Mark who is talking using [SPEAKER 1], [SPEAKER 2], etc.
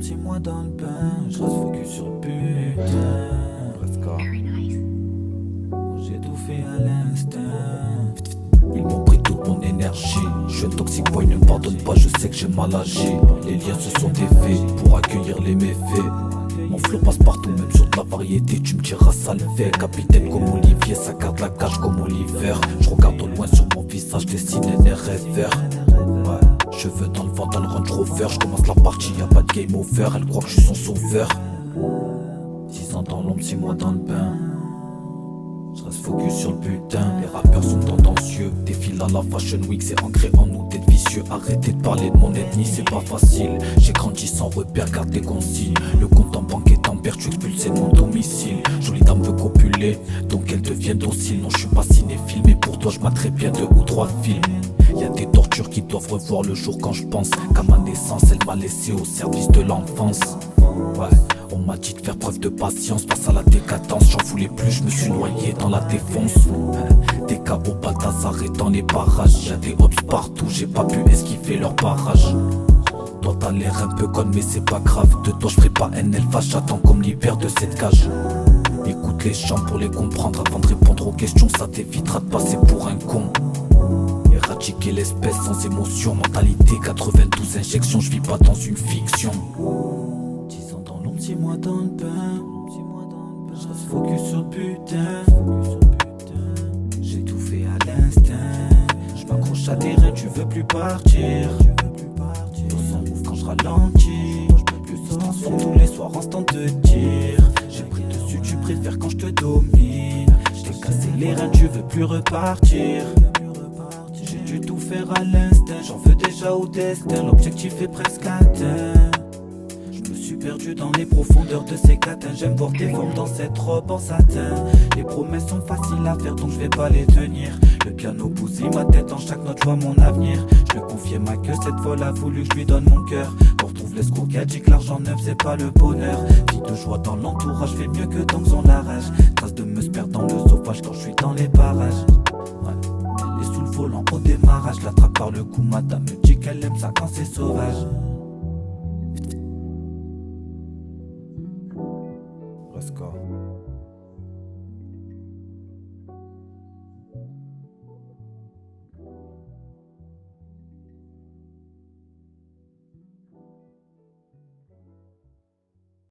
[SPEAKER 1] 6 mois dans le bain, je reste focus sur le putain.
[SPEAKER 2] Let's go.
[SPEAKER 1] J'ai tout fait à l'instinct.
[SPEAKER 2] Ils m'ont pris toute mon énergie. Je suis un toxic boy, ne me pardonne pas, je sais que j'ai mal agi. Les liens se sont défaits pour accueillir les méfaits. Mon flow passe partout, même sur de la variété. Tu me diras ça le fait, capitaine comme Olivier. Ça garde la cage comme Oliver. Je regarde au loin sur mon visage, dessine un rêveur. Ouais, cheveux dans le vent, dans le Range Rover. Je commence la partie, y'a pas de game over. Elle croit que je suis son sauveur. 6 ans dans l'ombre, 6 mois dans le bain. Je reste focus sur le putain. Les rappeurs sont tendancieux. Défile à la Fashion Week, c'est ancré en nous d'être vicieux. Arrêtez de parler de mon ethnie, c'est pas facile. J'ai grandi sans repère, garde des consignes. Le compte en banque est en perte, tu expulsé de mon domicile. Jolie dame veut copuler, donc elle devient docile. Non, je suis pas cinéphile, mais pour toi je m'attrape bien 2 ou 3 films. Y'a des tortures qui doivent revoir le jour quand je pense qu'à ma naissance elle m'a laissé au service de l'enfance. Ouais, on m'a dit de faire preuve de patience face à la décadence. J'en voulais plus, je me suis noyé dans la défonce. Des cabots Balthazar et dans les parages. Y'a des hops partout, j'ai pas pu esquiver leur barrage. Toi t'as l'air un peu conne mais c'est pas grave. De toi je ferai pas un elfage, j'attends comme l'hiver de cette cage. Écoute les chants pour les comprendre avant de répondre aux questions. Ça t'évitera de passer pour un con. Éradiquer l'espèce sans émotion. Mentalité 92 injections, je vis pas dans une fiction.
[SPEAKER 1] 10 ans dans l'ombre, 6 mois dans le bain. Je reste focus sur le putain. J'ai tout fait à l'instinct. Je m'accroche à tes reins, tu veux plus partir. Tout s'en move quand je ralentis. Je se transforme tous les soirs en stand de tir. J'ai pris dessus, tu préfères quand je te domine. Je t'ai cassé les reins, tu veux plus repartir. J'ai dû tout faire à l'instinct, j'en veux déjà au destin. L'objectif est presque atteint. Je me suis perdu dans les profondeurs de ces catins. J'aime voir tes formes dans cette robe en satin. Les promesses sont faciles à faire donc je vais pas les tenir. Le piano bousille ma tête, en chaque note je vois mon avenir. Je lui confiais ma queue, cette folle a voulu que je lui donne mon cœur. Pour retrouver l'escroc qui a dit que l'argent neuf c'est pas le bonheur. Vie de joie dans l'entourage fait mieux que tant que on la rage. Trace de me se perdre dans le sauvage quand je suis dans les parages. Ouais. Elle est sous le volant au démarrage, l'attrape par le cou, madame me dit qu'elle aime ça quand c'est sauvage.